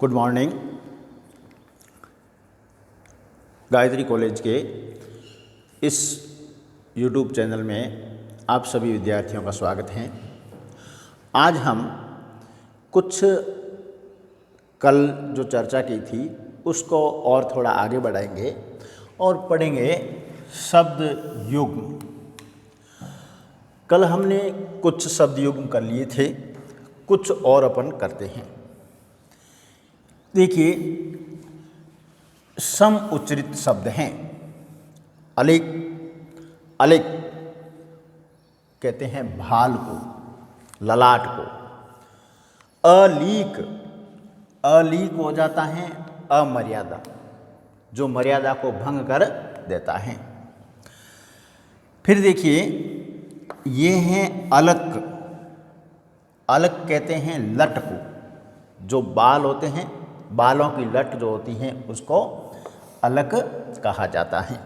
Good morning. Gayatri college के इस YouTube channel में आप सभी विद्यार्थियों का स्वागत है। आज हम कुछ कल जो चर्चा की थी उसको और थोड़ा आगे बढ़ाएंगे और पढ़ेंगे शब्द युग्म। कल हमने कुछ शब्द युग्म कर लिए थे, कुछ और अपन करते हैं। देखिए, सम उच्चरित शब्द हैं। अलिक, अलिक कहते हैं भाल को, ललाट को। अलीक, अलीक हो जाता है अमर्यादा, जो मर्यादा को भंग कर देता है। फिर देखिए, ये हैं अलक, अलक कहते हैं लट को, जो बाल होते हैं, बालों की लट जो होती हैं उसको अलक कहा जाता है।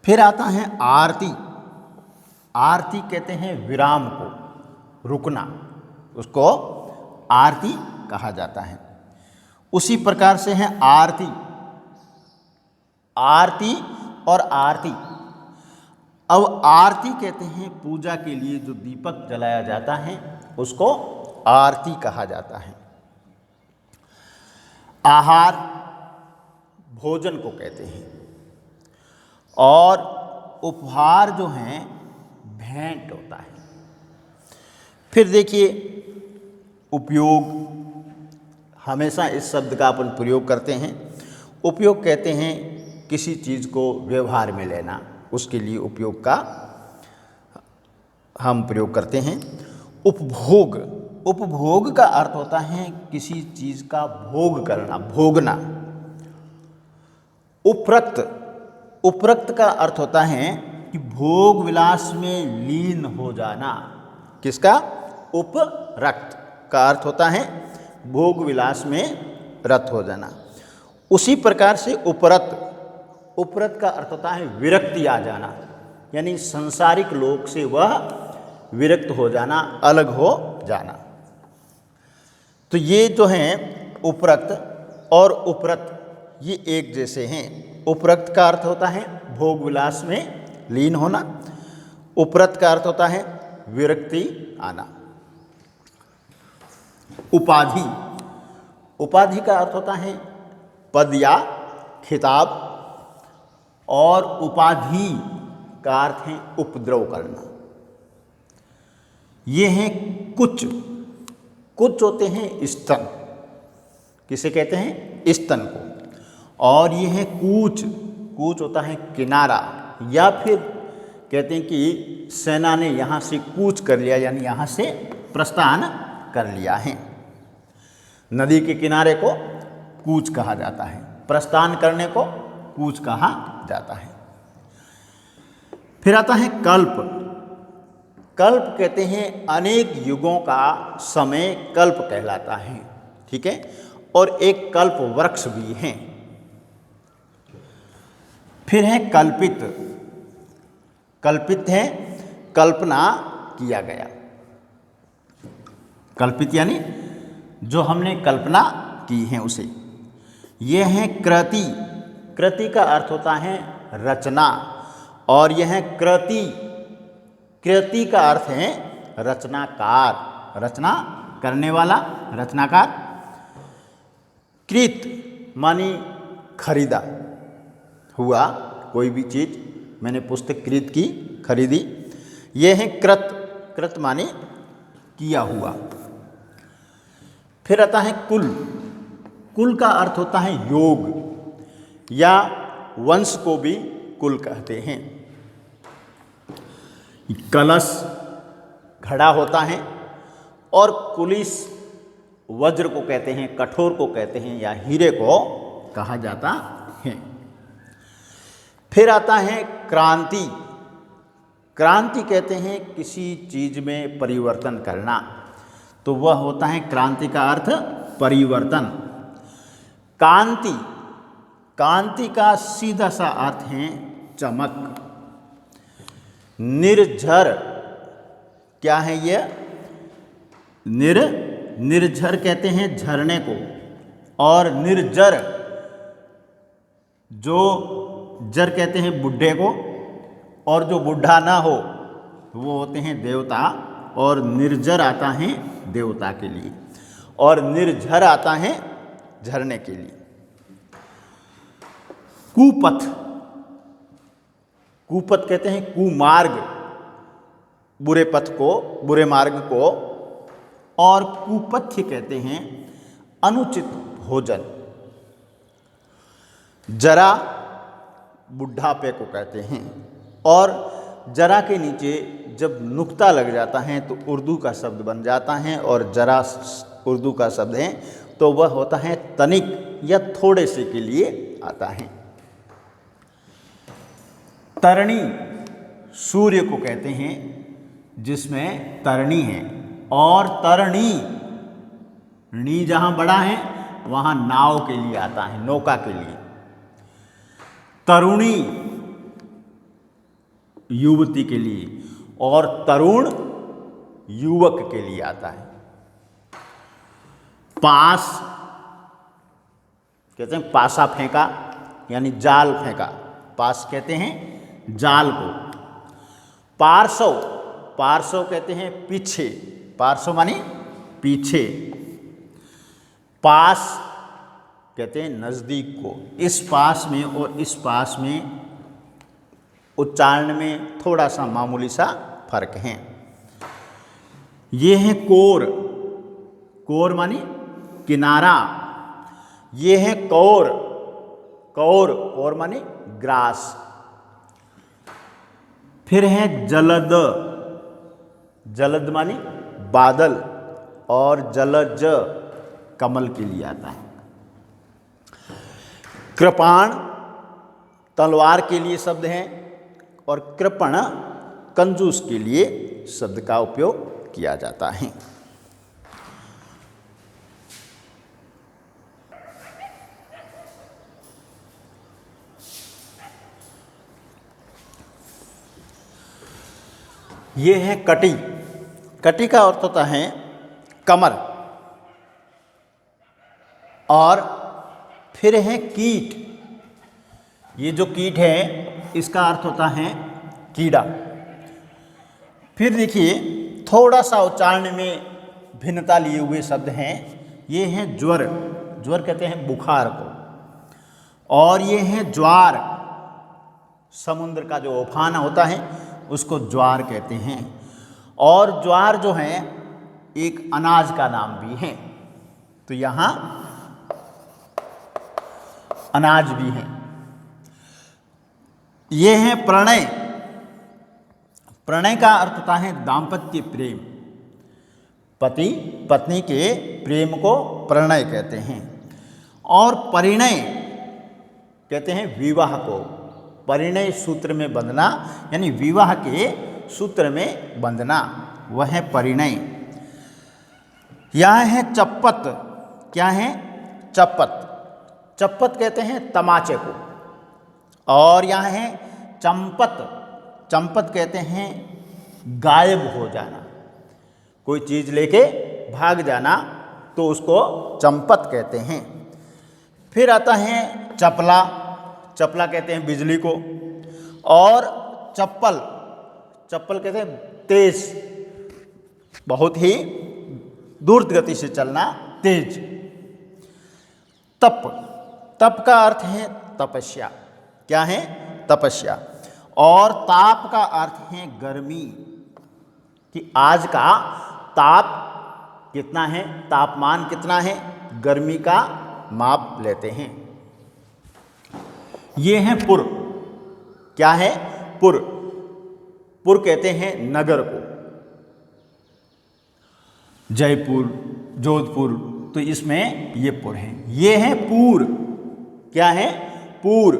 फिर आता है आरती, आरती कहते हैं विराम को, रुकना, उसको आरती कहा जाता है। उसी प्रकार से है आरती, आरती और आरती। अब आरती कहते हैं पूजा के लिए जो दीपक जलाया जाता है उसको आरती कहा जाता है। आहार भोजन को कहते हैं, और उपहार जो हैं भेंट होता है। फिर देखिए, उपयोग, हमेशा इस शब्द का अपन प्रयोग करते हैं। उपयोग कहते हैं किसी चीज़ को व्यवहार में लेना, उसके लिए उपयोग का हम प्रयोग करते हैं। उपभोग, उपभोग का अर्थ होता है किसी चीज़ का भोग करना, भोगना। उपरक्त, उपरक्त का अर्थ होता है कि भोग विलास में लीन हो जाना। किसका? उपरक्त का अर्थ होता है भोग विलास में रत हो जाना। उसी प्रकार से उपरत, उपरत का अर्थ होता है विरक्ति आ जाना, यानी संसारिक लोक से वह विरक्त हो जाना, अलग हो जाना। तो ये जो हैं उपरक्त और उपरत, ये एक जैसे हैं। उपरक्त का अर्थ होता है भोग विलास में लीन होना, उपरत का अर्थ होता है विरक्ति आना। उपाधि, उपाधि का अर्थ होता है पद या खिताब, और उपाधि का अर्थ है उपद्रव करना। ये हैं कुच, कुच होते हैं स्तन, किसे कहते हैं? स्तन को। और ये है कूच, कूच होता है किनारा, या फिर कहते हैं कि सेना ने यहाँ से कूच कर लिया, यानी यहाँ से प्रस्थान कर लिया है। नदी के किनारे को कूच कहा जाता है, प्रस्थान करने को कूच कहा जाता है। फिर आता है कल्प, कल्प कहते हैं अनेक युगों का समय कल्प कहलाता है, ठीक है। और एक कल्प वृक्ष भी हैं। फिर है कल्पित, कल्पित है कल्पना किया गया, कल्पित यानी जो हमने कल्पना की है उसे। यह है कृति, कृति का अर्थ होता है रचना, और यह है कृति, कृति का अर्थ है रचनाकार, रचना करने वाला, रचनाकार। कृत मानी खरीदा हुआ, कोई भी चीज़ मैंने पुस्तक कृत की, खरीदी। यह है कृत, कृत माने किया हुआ। फिर आता है कुल, कुल का अर्थ होता है योग, या वंश को भी कुल कहते हैं। कलश घड़ा होता है, और कुलिस वज्र को कहते हैं, कठोर को कहते हैं, या हीरे को कहा जाता है। फिर आता है क्रांति, क्रांति कहते हैं किसी चीज में परिवर्तन करना, तो वह होता है क्रांति का अर्थ परिवर्तन। कांति, कांति का सीधा सा अर्थ है चमक। निर्झर, क्या है यह? निर्झर कहते हैं झरने को, और निर्जर, जो जर कहते हैं बुढ़े को, और जो बुढ़ा ना हो तो वो होते हैं देवता, और निर्जर आता है देवता के लिए, और निर्झर आता है झरने के लिए। कुपथ, कुपथ कहते हैं कुमार्ग, बुरे पथ को, बुरे मार्ग को, और कुपथ्य कहते हैं अनुचित भोजन। जरा बुढ़ापे को कहते हैं, और जरा के नीचे जब नुक्ता लग जाता है तो उर्दू का शब्द बन जाता है, और जरा उर्दू का शब्द है तो वह होता है तनिक या थोड़े से के लिए आता है। तरणी सूर्य को कहते हैं जिसमें तरणी है, और तरणी, णी जहां बड़ा है वहां नाव के लिए आता है, नौका के लिए। तरुणी युवती के लिए, और तरुण युवक के लिए आता है। पास कहते हैं पासा फेंका, यानी जाल फेंका, पास कहते हैं जाल को। पार्श्व, पार्श्व कहते हैं पीछे, पार्श्व मानी पीछे। पास कहते हैं नज़दीक को। इस पास में और इस पास में उच्चारण में थोड़ा सा मामूली सा फर्क है। ये है कोर, कोर मानी किनारा। ये है कौर, कौर, कौर मानी ग्रास। फिर है जलद, जलद मानी बादल, और जलज कमल के लिए आता है। कृपाण तलवार के लिए शब्द है, और कृपण कंजूस के लिए शब्द का उपयोग किया जाता है। ये है कटी, कटी का अर्थ होता है कमर। और फिर है कीट, ये जो कीट है इसका अर्थ होता है कीड़ा। फिर देखिए थोड़ा सा उच्चारण में भिन्नता लिए हुए शब्द हैं। ये हैं ज्वर, ज्वर कहते हैं बुखार को, और ये है ज्वार, समुद्र का जो उफान होता है उसको ज्वार कहते हैं। और ज्वार जो है एक अनाज का नाम भी है, तो यहाँ अनाज भी है। ये है प्रणय, प्रणय का अर्थ होता है दाम्पत्य प्रेम, पति पत्नी के प्रेम को प्रणय कहते हैं। और परिणय कहते हैं विवाह को, परिणय सूत्र में बंधना, यानी विवाह के सूत्र में बंधना, वह है परिणय। यह है चप्पत, क्या है चप्पत, चप्पत कहते हैं तमाचे को। और यहाँ है चंपत, चंपत कहते हैं गायब हो जाना, कोई चीज़ लेके भाग जाना तो उसको चंपत कहते हैं। फिर आता है चपला, चपला कहते हैं बिजली को। और चप्पल, चप्पल कहते हैं तेज, बहुत ही द्रुत गति से चलना, तेज। तप, तप का अर्थ है तपस्या, क्या है तपस्या। और ताप का अर्थ है गर्मी, कि आज का ताप कितना है, तापमान कितना है, गर्मी का माप लेते हैं। ये है पुर, क्या है पुर, पुर कहते हैं नगर को, जयपुर, जोधपुर, तो इसमें ये पुर है। ये है पूर, क्या है पूर,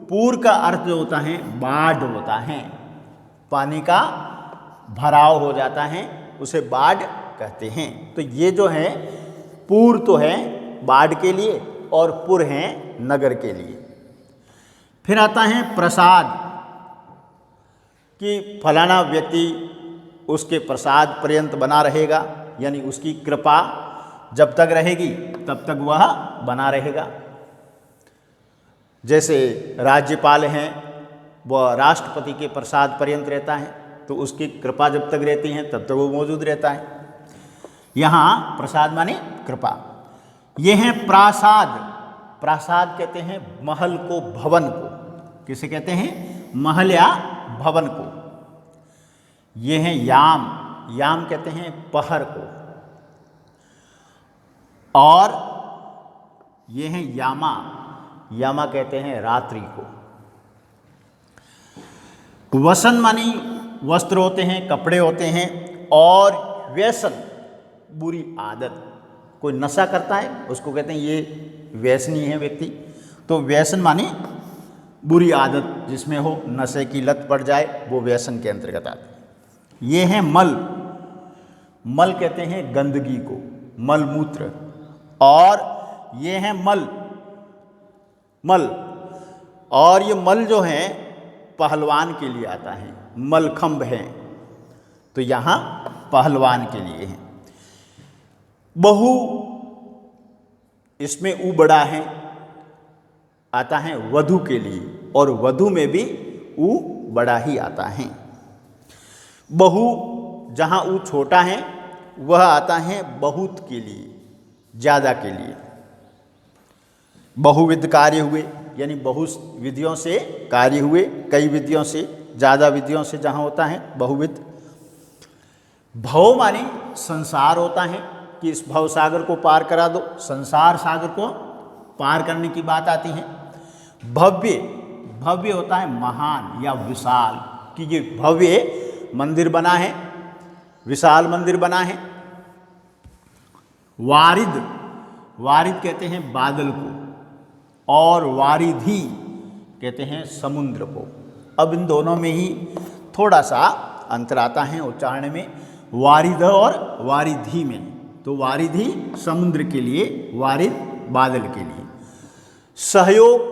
पूर का अर्थ जो होता है बाढ़ होता है, पानी का भराव हो जाता है उसे बाढ़ कहते हैं। तो ये जो है पूर तो है बाढ़ के लिए, और पुर है नगर के लिए। फिर आता है प्रसाद, कि फलाना व्यक्ति उसके प्रसाद पर्यंत बना रहेगा, यानी उसकी कृपा जब तक रहेगी तब तक वह बना रहेगा। जैसे राज्यपाल हैं, वह राष्ट्रपति के प्रसाद पर्यंत रहता है, तो उसकी कृपा जब तक रहती है तब तक वो मौजूद रहता है। यहाँ प्रसाद माने कृपा। ये है प्रासाद। प्रासाद कहते हैं महल को, भवन को। किसे कहते हैं? महल या भवन को। ये है याम। याम कहते हैं पहर को। और ये है यामा। यामा कहते हैं रात्रि को। वसन मानी वस्त्र होते हैं, कपड़े होते हैं। और व्यसन बुरी आदत। कोई नशा करता है उसको कहते हैं ये व्यसनी है व्यक्ति। तो व्यसन माने बुरी आदत जिसमें हो, नशे की लत पड़ जाए, वो व्यसन के अंतर्गत आते हैं। ये है मल। मल कहते हैं गंदगी को, मल मूत्र। और ये है मल। मल। और ये मल जो है पहलवान के लिए आता है। मलखंभ है, तो यहाँ पहलवान के लिए है। बहु, इसमें ऊ बड़ा है, आता है वधु के लिए। और वधु में भी ऊ बड़ा ही आता है। बहु, जहाँ ऊ छोटा है, वह आता है बहुत के लिए, ज़्यादा के लिए। बहुविध कार्य हुए, यानी बहु विधियों से कार्य हुए, कई विधियों से, ज़्यादा विधियों से जहाँ होता है बहुविध। भव माने संसार होता है कि इस भव सागर को पार करा दो, संसार सागर को पार करने की बात आती है। भव्य, भव्य होता है महान या विशाल, कि ये भव्य मंदिर बना है, विशाल मंदिर बना है। वारिद, वारिद कहते हैं बादल को। और वारिधि कहते हैं समुद्र को। अब इन दोनों में ही थोड़ा सा अंतर आता है उच्चारण में, वारिध और वारिधि में। तो वारिधि समुद्र के लिए, वारिध बादल के लिए। सहयोग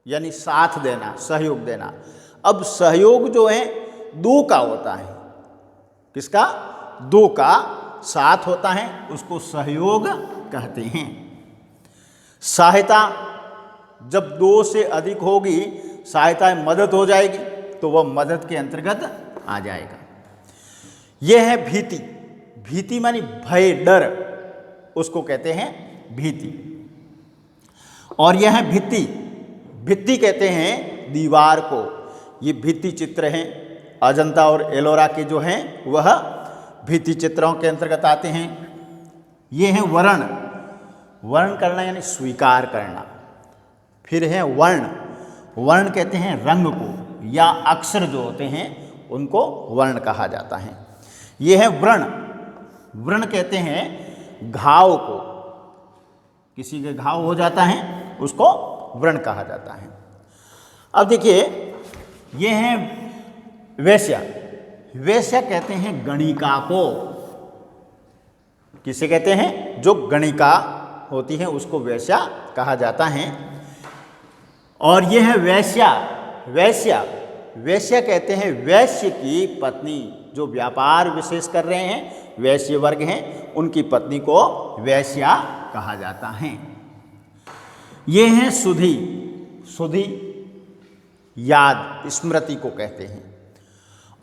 यानी साथ देना, सहयोग देना। अब सहयोग जो है दो का होता है। किसका? दो का साथ होता है, उसको सहयोग कहते हैं। सहायता, जब दो से अधिक होगी, सहायता मदद हो जाएगी, तो वह मदद के अंतर्गत आ जाएगा। यह है भीति। भीति मानी भय, डर, उसको कहते हैं भीति। और यह है भित्ति। भित्ति कहते हैं दीवार को। ये भित्ति चित्र हैं, अजंता और एलोरा के जो हैं वह भित्ति चित्रों के अंतर्गत आते हैं। ये है वर्ण। वर्ण करना यानी स्वीकार करना। फिर है वर्ण। वर्ण कहते हैं रंग को, या अक्षर जो होते हैं उनको वर्ण कहा जाता है। ये है व्रण। व्रण कहते हैं घाव को। किसी के घाव हो जाता है उसको व्रण कहा जाता है। अब देखिए, ये है वैश्या। वैश्या कहते हैं गणिका को। किसे कहते हैं? जो गणिका होती है उसको वैश्या कहा जाता है। और यह है वैश्या। वैश्या, वैश्या कहते हैं वैश्य की पत्नी। जो व्यापार विशेष कर रहे हैं, वैश्य वर्ग हैं, उनकी पत्नी को वैश्या कहा जाता है। ये है सुधि। सुधि याद, स्मृति को कहते हैं।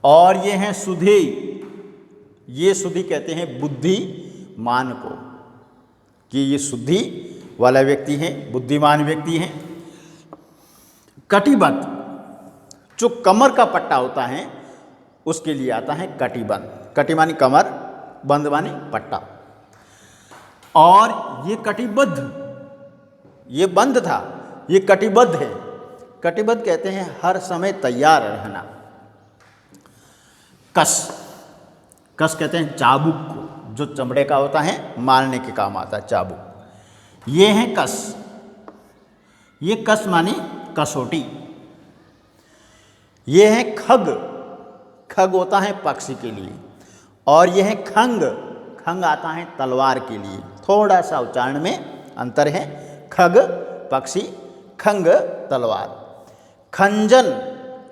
और ये है सुधि। ये सुधि कहते हैं बुद्धिमान को, कि ये शुद्धि वाला व्यक्ति है, बुद्धिमान व्यक्ति है। कटिबद्ध, जो कमर का पट्टा होता है उसके लिए आता है कटिबंध। कटि मानी कमर, बंध मानी पट्टा। और ये कटिबद्ध, ये बंध था, ये कटिबद्ध है। कटिबद्ध कहते हैं हर समय तैयार रहना। कस, कस कहते हैं चाबुक को, जो चमड़े का होता है, मारने के काम आता है चाबुक। ये है कस। ये कस मानी कसौटी। ये है खग। खग होता है पक्षी के लिए। और यह है खंग। खंग आता है तलवार के लिए। थोड़ा सा उच्चारण में अंतर है। खग पक्षी, खंग तलवार। खंजन,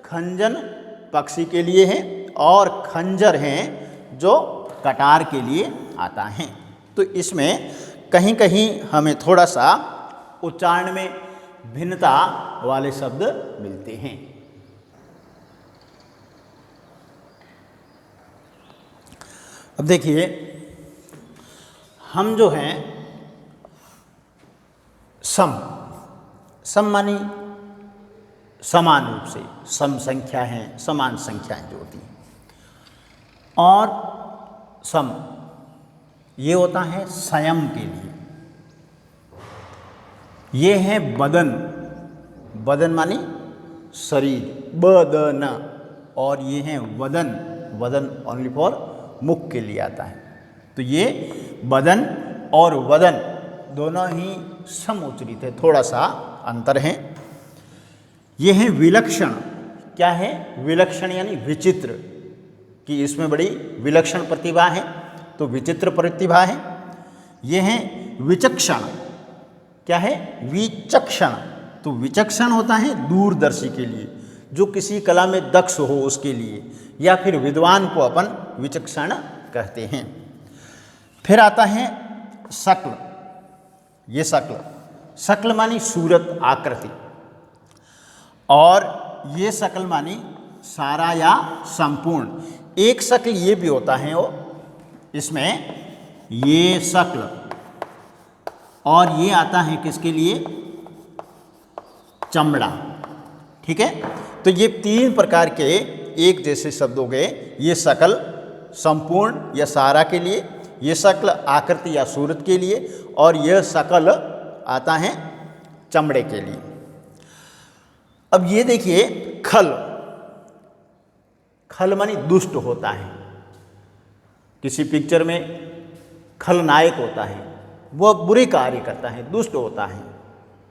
खंजन पक्षी के लिए है। और खंजर हैं जो कटार के लिए आता है। तो इसमें कहीं कहीं हमें थोड़ा सा उच्चारण में भिन्नता वाले शब्द मिलते हैं। अब देखिए, हम जो हैं सम मानी समान रूप से, सम संख्या हैं, समान संख्याएं जो होती हैं, और सम ये होता है संयम के लिए। ये है बदन, बदन मानी शरीर, बदन, और ये है वदन, वदन ओनली फॉर मुख के लिए आता है। तो ये बदन और वदन दोनों ही समुच्चरित है, थोड़ा सा अंतर है। ये है विलक्षण। क्या है? विलक्षण यानी विचित्र, कि इसमें बड़ी विलक्षण प्रतिभा है, तो विचित्र प्रतिभा है। ये है विचक्षण। क्या है? विचक्षण। तो विचक्षण होता है दूरदर्शी के लिए, जो किसी कला में दक्ष हो उसके लिए, या फिर विद्वान को अपन विचक्षण कहते हैं। फिर आता है शकल। ये शकल, शकल मानी सूरत, आकृति, और ये शकल मानी सारा या संपूर्ण। एक शकल ये भी होता है, वो इसमें ये शकल, और ये आता है किसके लिए? चमड़ा। ठीक है, तो ये तीन प्रकार के एक जैसे शब्द हो गए। ये शकल संपूर्ण या सारा के लिए, ये शकल आकृति या सूरत के लिए, और यह शकल आता है चमड़े के लिए। अब ये देखिए, खल, खल मानी दुष्ट होता है। किसी पिक्चर में खलनायक होता है, वह बुरे कार्य करता है, दुष्ट होता है,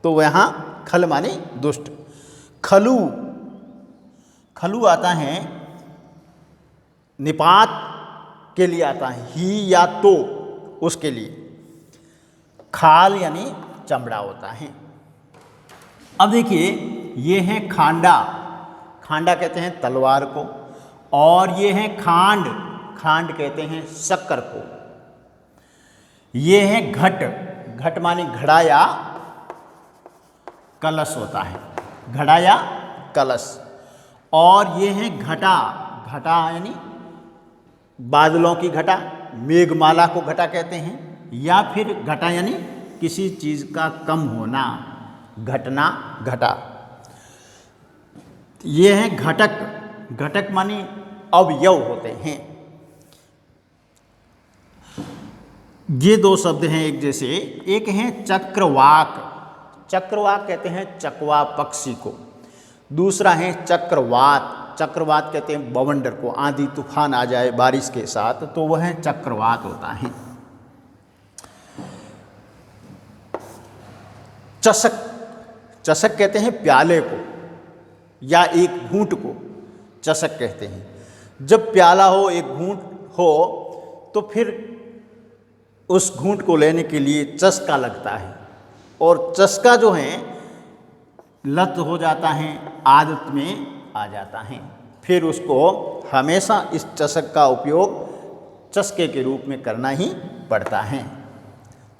तो यहाँ खल मानी दुष्ट। खलु, खलु आता है निपात के लिए आता है, ही या तो उसके लिए। खाल यानी चमड़ा होता है। अब देखिए, ये है खांडा। खांडा कहते हैं तलवार को, और ये है खांड, खांड कहते हैं शक्कर को। ये है घट, घट मानी घड़ा या कलश होता है, घड़ा या कलश। और ये है घटा, घटा यानी बादलों की घटा, मेघमाला को घटा कहते हैं, या फिर घटा यानी किसी चीज़ का कम होना, घटना, घटा। ये है घटक, घटक मानी अवयव होते हैं। ये दो शब्द हैं एक जैसे। एक है चक्रवाक, चक्रवाक कहते हैं चकवा पक्षी को। दूसरा है चक्रवात, चक्रवात कहते हैं बवंडर को, आंधी तूफान आ जाए बारिश के साथ तो वह चक्रवात होता है। चषक, चषक कहते हैं प्याले को या एक घूंट को चषक कहते हैं। जब प्याला हो, एक घूंट हो, तो फिर उस घूंट को लेने के लिए चस्का लगता है, और चस्का जो है लत हो जाता है, आदत में आ जाता है। फिर उसको हमेशा इस चषक का उपयोग चस्के के रूप में करना ही पड़ता है।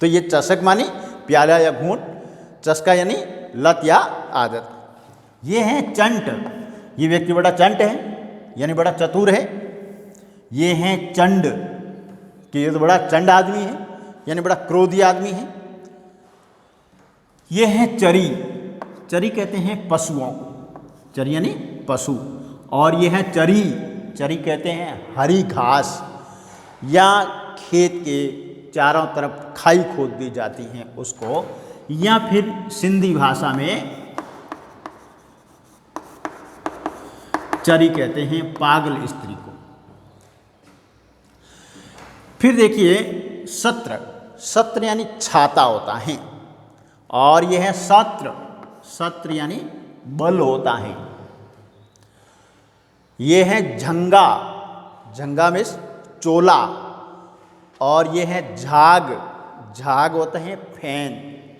तो ये चषक मानी प्याला या घूंट, चस्का यानी लत या आदत। ये है चंट, ये व्यक्ति बड़ा चंट है यानी बड़ा चतुर है। ये है चंड, कि ये तो बड़ा चंड आदमी है यानी बड़ा क्रोधी आदमी है। ये है चरी, चरी कहते हैं पशुओं को, चरी यानी पशु। और ये है चरी, चरी कहते हैं हरी घास, या खेत के चारों तरफ खाई खोद दी जाती हैं उसको, या फिर सिंधी भाषा में चरी कहते हैं पागल स्त्री को। फिर देखिए सत्र, सत्र यानी छाता होता है। और यह है सत्र, सत्र यानी बल होता है। ये है झंगा, झंगा में चोला। और ये है झाग, झाग होते हैं फैन,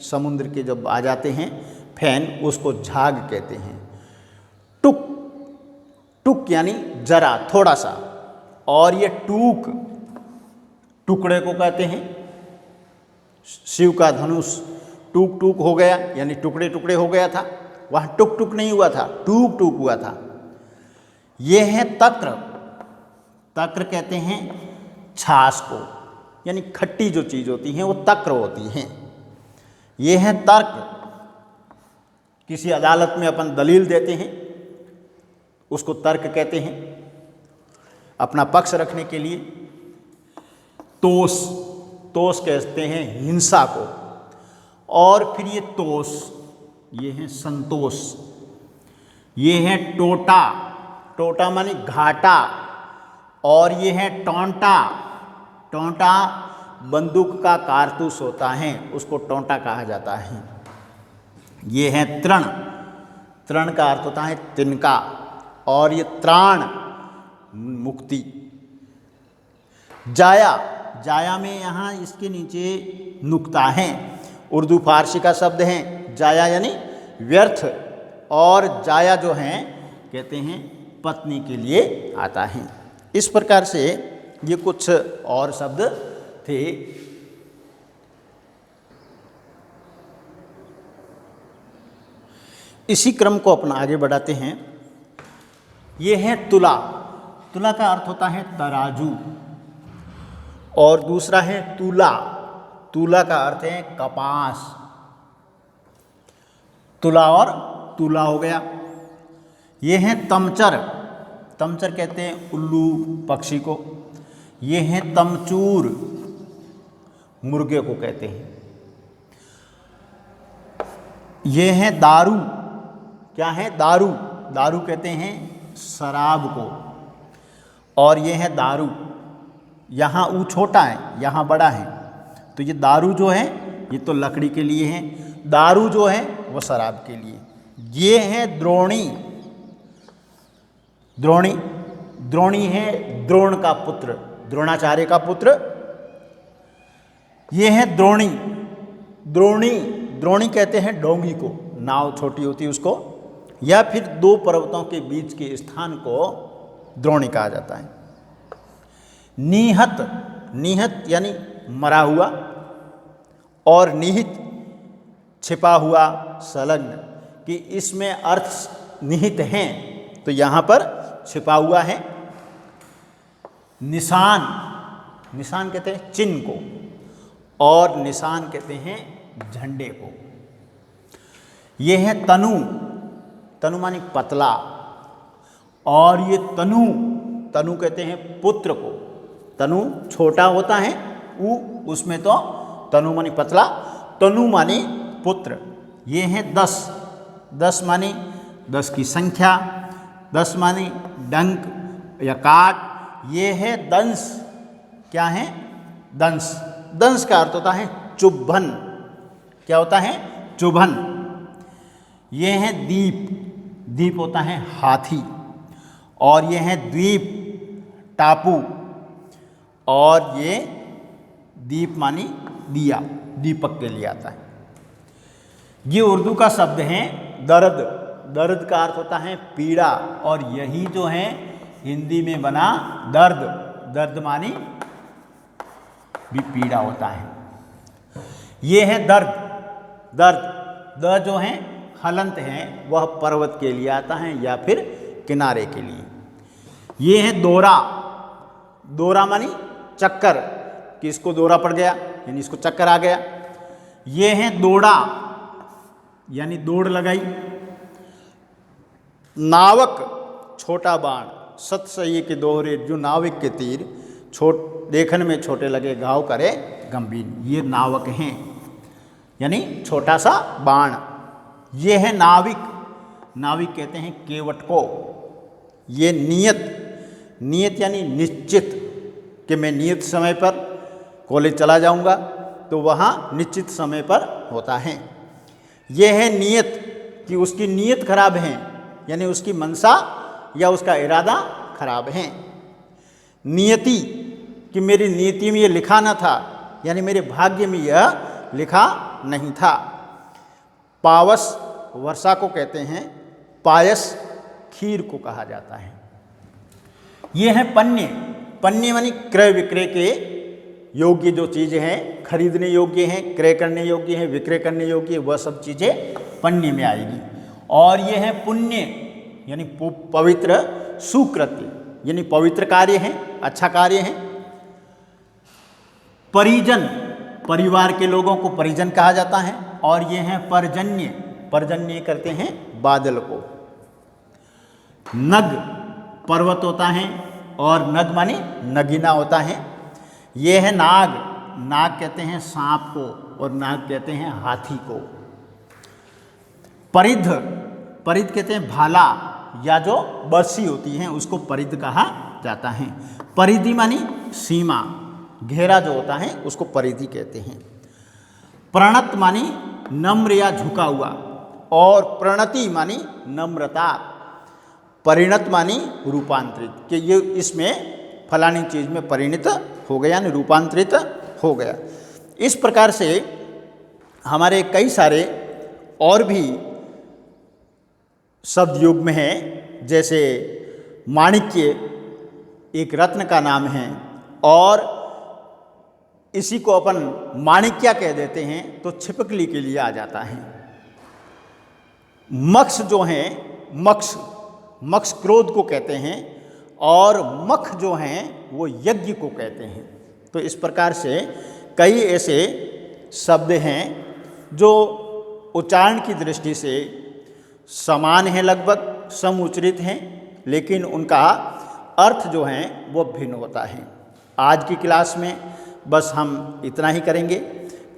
समुद्र के जब आ जाते हैं फैन, उसको झाग कहते हैं। टुक, टुक यानी जरा, थोड़ा सा। और ये टूक, टुकड़े को कहते हैं, शिव का धनुष टूक टूक हो गया, यानी टुकड़े टुकड़े हो गया था। वहाँ टुक टुक नहीं हुआ था, टूक टूक हुआ था। ये है तक्र। तक्र कहते हैं छाछ को, यानी खट्टी जो चीज़ होती है वो तक्र होती हैं। ये है तर्क। किसी अदालत में अपन दलील देते हैं, उसको तर्क कहते हैं, अपना पक्ष रखने के लिए। तोष, तोष कहते हैं हिंसा को। और फिर ये तोष, ये है संतोष। ये है टोटा, टोटा माने घाटा। और ये है टोंटा, टोंटा बंदूक का कारतूस होता है, उसको टोंटा कहा जाता है। ये है तृण, तृण का अर्थ होता है तिनका। और ये त्राण, मुक्ति। जाया, जाया में यहाँ इसके नीचे नुक्ता है, उर्दू फारसी का शब्द है जाया यानी व्यर्थ। और जाया जो है कहते हैं पत्नी के लिए आता है। इस प्रकार से ये कुछ और शब्द थे। इसी क्रम को अपना आगे बढ़ाते हैं। ये है तुला, तुला का अर्थ होता है तराजू। और दूसरा है तुला, तुला का अर्थ है कपास। तुला और तुला हो गया। ये है तमचर, तमचर कहते हैं उल्लू पक्षी को। ये है तमचूर, मुर्गे को कहते हैं। ये है दारू, क्या है दारू, दारू कहते हैं शराब को। और ये है दारू, यहाँ ऊ छोटा है यहाँ बड़ा है, तो ये दारू जो है ये तो लकड़ी के लिए है, दारू जो है वो शराब के लिए। ये है द्रोणी, द्रोणी, द्रोणी है द्रोण का पुत्र, द्रोणाचार्य का पुत्र। ये है द्रोणी, द्रोणी, द्रोणी कहते हैं डोंगी को, नाव छोटी होती है उसको, या फिर दो पर्वतों के बीच के स्थान को द्रोणी कहा जाता है। निहत, निहत यानी मरा हुआ। और निहित छिपा हुआ, संलग्न, कि इसमें अर्थ निहित हैं तो यहाँ पर छिपा हुआ है। निशान, निशान कहते हैं चिन्ह को। और निशान कहते हैं झंडे को। ये है तनु, तनु माने पतला। और ये तनु, तनु कहते हैं पुत्र को। तनु छोटा होता है उसमें तो तनु माने पतला, तनु माने पुत्र। ये है 10, 10 माने 10 की संख्या, 10 माने डंक या काट। ये है दंश, क्या है दंश, दंश का अर्थ होता है चुभन, क्या होता है चुभन। ये है दीप, दीप होता है हाथी। और ये है द्वीप, टापू। और ये दीप मानी दिया, दीपक के लिए आता है। ये उर्दू का शब्द है दर्द, दर्द का अर्थ होता है पीड़ा। और यही जो है हिंदी में बना दर्द, दर्द मानी भी पीड़ा होता है। ये है दर्द, दर्द, द जो है हलंत है वह पर्वत के लिए आता है या फिर किनारे के लिए। ये है दोरा, दोरा मानी चक्कर, कि इसको दौरा पड़ गया यानी इसको चक्कर आ गया। ये है दौड़ा, यानी दौड़ लगाई। नावक, छोटा बाण, सतसही के दोहरे जो नाविक के तीर, देखने में छोटे लगे घाव करे गंभीर। ये नावक हैं, यानी छोटा सा बाण। ये है नाविक, नाविक कहते हैं केवट को। ये नियत, नियत यानी निश्चित, कि मैं नियत समय पर कॉलेज चला जाऊंगा, तो वहाँ निश्चित समय पर होता है। ये है नियत, कि उसकी नीयत खराब है, यानी उसकी मनसा या उसका इरादा खराब है। नियति, कि मेरी नीति में ये लिखा न था, यानी मेरे भाग्य में यह लिखा नहीं था। पावस, वर्षा को कहते हैं। पायस, खीर को कहा जाता है। ये है पन्ने, पन्ने मानी क्रय विक्रय के योग्य जो चीज़ें हैं, खरीदने योग्य हैं, क्रय करने योग्य हैं, विक्रय करने योग्य है, वह सब चीज़ें पण्य में आएगी। और ये है पुण्य यानी पवित्र, सुकृत्य यानी पवित्र कार्य हैं, अच्छा कार्य है। परिजन, परिवार के लोगों को परिजन कहा जाता है। और ये हैं पर्जन्य, पर्जन्य करते हैं बादल को। नग, पर्वत होता है, और नग माने नगीना होता है। ये है नाग, नाग कहते हैं सांप को, और नाग कहते हैं हाथी को। परिध, परिध कहते हैं भाला या जो बरसी होती है उसको परिध कहा जाता है। परिधि मानी सीमा, घेरा जो होता है उसको परिधि कहते हैं। प्रणत मानी नम्र या झुका हुआ, और प्रणति मानी नम्रता। परिणत मानी रूपांतरित, कि ये इसमें फलानी चीज़ में परिणत हो गया, यानी रूपांतरित हो गया। इस प्रकार से हमारे कई सारे और भी शब्द युग में हैं, जैसे माणिक्य एक रत्न का नाम है, और इसी को अपन माणिक्या कह देते हैं तो छिपकली के लिए आ जाता है। मक्ष जो हैं, मक्ष, मक्ष क्रोध को कहते हैं, और मख जो हैं वो यज्ञ को कहते हैं। तो इस प्रकार से कई ऐसे शब्द हैं जो उच्चारण की दृष्टि से समान हैं, लगभग समुच्चरित हैं, लेकिन उनका अर्थ जो है वो भिन्न होता है। आज की क्लास में बस हम इतना ही करेंगे।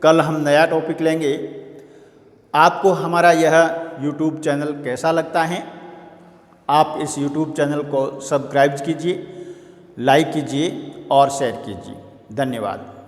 कल हम नया टॉपिक लेंगे। आपको हमारा यह YouTube चैनल कैसा लगता है? आप इस YouTube चैनल को सब्सक्राइब कीजिए, लाइक कीजिए और शेयर कीजिए। धन्यवाद।